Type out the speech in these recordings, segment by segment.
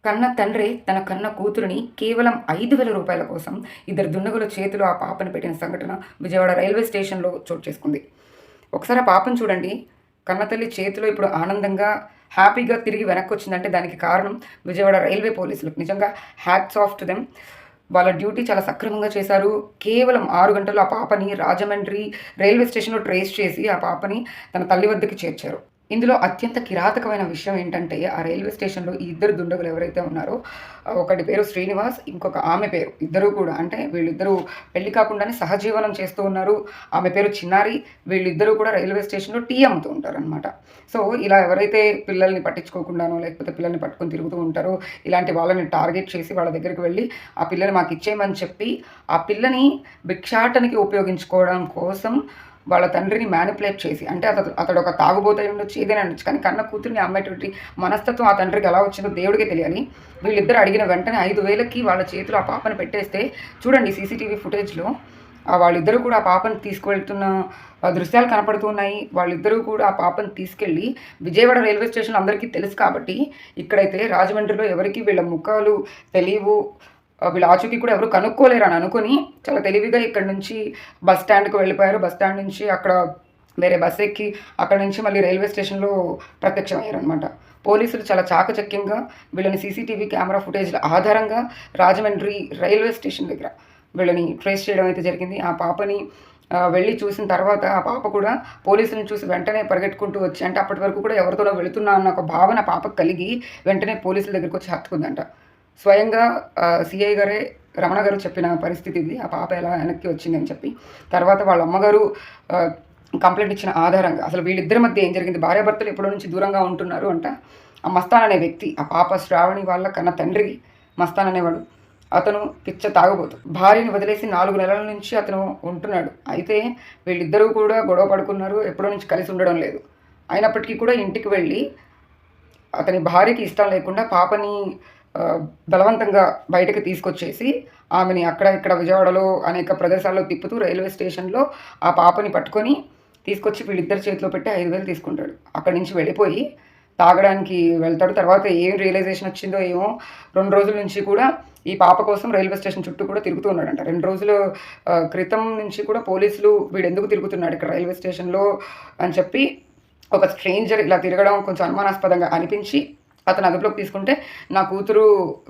కన్న తండ్రి తన కన్న కూతురిని కేవలం 5,000 రూపాయల కోసం ఇద్దరు దుండగుల చేతిలో ఆ పాపను పెట్టిన సంఘటన విజయవాడ రైల్వే స్టేషన్‌లో చోటు చేసుకుంది. ఒకసారి ఆ పాపను చూడండి. కన్నతల్లి చేతిలో ఇప్పుడు ఆనందంగా, హ్యాపీగా తిరిగి వెనక్కొచ్చిందంటే దానికి కారణం విజయవాడ రైల్వే పోలీసులు. నిజంగా హ్యాట్స్ ఆఫ్ టు దెమ్. వాళ్ళ డ్యూటీ చాలా సక్రమంగా చేశారు. కేవలం 6 గంటల్లో ఆ పాపని రాజమండ్రి రైల్వే స్టేషన్‌లో ట్రేస్ చేసి ఆ పాపని తన తల్లి వద్దకి చేర్చారు. ఇందులో అత్యంత కిరాతకమైన విషయం ఏంటంటే, ఆ రైల్వే స్టేషన్‌లో ఈ ఇద్దరు దుండగులు ఎవరైతే ఉన్నారో, ఒకడి పేరు శ్రీనివాస్, ఇంకొక ఆమె పేరు. ఇద్దరు కూడా అంటే వీళ్ళిద్దరూ పెళ్లి కాకుండానే సహజీవనం చేస్తూ ఉన్నారు. ఆమె పేరు చిన్నారి. వీళ్ళిద్దరూ కూడా రైల్వే స్టేషన్‌లో టీ అమ్ముతూ ఉంటారనమాట. సో, ఇలా ఎవరైతే పిల్లల్ని పట్టించుకోకుండానో, లేకపోతే పిల్లల్ని పట్టుకొని తిరుగుతూ ఉంటారో, ఇలాంటి వాళ్ళని టార్గెట్ చేసి వాళ్ళ దగ్గరికి వెళ్లి, ఆ పిల్లని మాకిచ్చేయమని చెప్పి, ఆ పిల్లని భిక్షాటనకి ఉపయోగించుకోవడం కోసం వాళ్ళ తండ్రిని మ్యానిపులేట్ చేసి అంటే అతడొక తాగుబోతు ఉండొచ్చు, ఏదైనా ఉండొచ్చు. కానీ కన్న కూతురిని అమ్మేటువంటి మనస్తత్వం ఆ తండ్రికి ఎలా వచ్చిందో దేవుడికే తెలియాలి. వీళ్ళిద్దరు అడిగిన వెంటనే 5,000కి వాళ్ళ చేతిలో ఆ పాపని పెట్టేస్తే చూడండి సీసీటీవీ ఫుటేజ్‌లో వాళ్ళిద్దరూ కూడా ఆ పాపని తీసుకువెళ్తున్న దృశ్యాలు కనపడుతూ ఉన్నాయి. వాళ్ళిద్దరూ కూడా ఆ పాపని తీసుకెళ్ళి విజయవాడ రైల్వే స్టేషన్‌లో అందరికీ తెలుసు కాబట్టి, ఇక్కడైతే రాజమండ్రిలో ఎవరికీ వీళ్ళ ముఖాలు తెలీవు. వీళ్ళ ఆచూకీ కూడా ఎవరు కనుక్కోలేరని అనుకుని చాలా తెలివిగా ఇక్కడి నుంచి బస్ స్టాండ్‌కి వెళ్ళిపోయారు. బస్ స్టాండ్ నుంచి అక్కడ వేరే బస్ ఎక్కి అక్కడి నుంచి మళ్ళీ రైల్వే స్టేషన్‌లో ప్రత్యక్షమయ్యారనమాట. పోలీసులు చాలా చాకచక్యంగా వీళ్ళని సీసీటీవీ కెమెరా ఫుటేజ్‌ల ఆధారంగా రాజమండ్రి రైల్వే స్టేషన్ దగ్గర వీళ్ళని ట్రేస్ చేయడం అయితే జరిగింది. ఆ పాపని వెళ్ళి చూసిన తర్వాత ఆ పాప కూడా పోలీసులను చూసి వెంటనే పరిగెట్టుకుంటూ వచ్చి అంటే అప్పటి వరకు కూడా ఎవరితోనో వెళుతున్నా అన్న ఒక భావన పాపకు కలిగి వెంటనే పోలీసుల దగ్గరికి వచ్చి హత్తుకుందంట. స్వయంగా సీఐ గారే రమణ గారు చెప్పిన పరిస్థితి ఇది. ఆ పాప ఎలా వెనక్కి వచ్చిందని చెప్పి. తర్వాత వాళ్ళ అమ్మగారు కంప్లెయింట్ ఇచ్చిన ఆధారంగా అసలు వీళ్ళిద్దరి మధ్య ఏం జరిగింది, భార్యాభర్తలు ఎప్పటి నుంచి దూరంగా ఉంటున్నారు అంట. ఆ మస్తాన్ అనే వ్యక్తి, ఆ పాప శ్రావణి వాళ్ళ కన్న తండ్రి మస్తాన్ అనేవాడు. అతను పిచ్చ తాగుబోతు. భార్యని వదిలేసి 4 నెలల నుంచి అతను ఉంటున్నాడు. అయితే వీళ్ళిద్దరూ కూడా గొడవ పడుకున్నారు. ఎప్పటి నుంచి కలిసి ఉండడం లేదు. అయినప్పటికీ కూడా ఇంటికి వెళ్ళి అతని భార్యకి ఇష్టం లేకుండా పాపని బలవంతంగా బయటకి తీసుకొచ్చేసి ఆమెని అక్కడ ఇక్కడ విజయవాడలో అనేక ప్రదేశాల్లో తిప్పుతూ రైల్వే స్టేషన్‌లో ఆ పాపని పట్టుకొని తీసుకొచ్చి వీళ్ళిద్దరి చేతిలో పెట్టి 5,000 తీసుకుంటాడు. అక్కడి నుంచి వెళ్ళిపోయి తాగడానికి వెళ్తాడు. తర్వాత ఏం రియలైజేషన్ వచ్చిందో ఏమో 2 రోజుల నుంచి కూడా ఈ పాప కోసం రైల్వే స్టేషన్ చుట్టూ కూడా తిరుగుతూ ఉన్నాడంట. 2 రోజుల క్రితం నుంచి కూడా పోలీసులు వీడెందుకు తిరుగుతున్నాడు ఇక్కడ రైల్వే స్టేషన్‌లో అని చెప్పి ఒక స్ట్రేంజర్ ఇలా తిరగడం కొంచెం అనుమానాస్పదంగా అనిపించి అతను అదుపులోకి తీసుకుంటే, నా కూతురు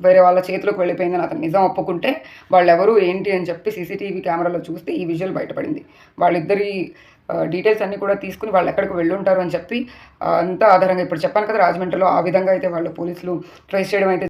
వేరే వాళ్ళ చేతిలోకి వెళ్ళిపోయిందని అతను నిజం ఒప్పుకుంటే, వాళ్ళెవరు ఏంటి అని చెప్పి సీసీటీవీ కెమెరాలో చూస్తే ఈ విజువల్ బయటపడింది. వాళ్ళిద్దరి డీటెయిల్స్ అన్నీ కూడా తీసుకొని వాళ్ళెక్కడికి వెళ్ళుంటారు అని చెప్పి అంతా ఆధారంగా ఇప్పుడు చెప్పాను కదా రాజమండ్రిలో ఆ విధంగా అయితే వాళ్ళు పోలీసులు ట్రేస్ చేయడం అయితే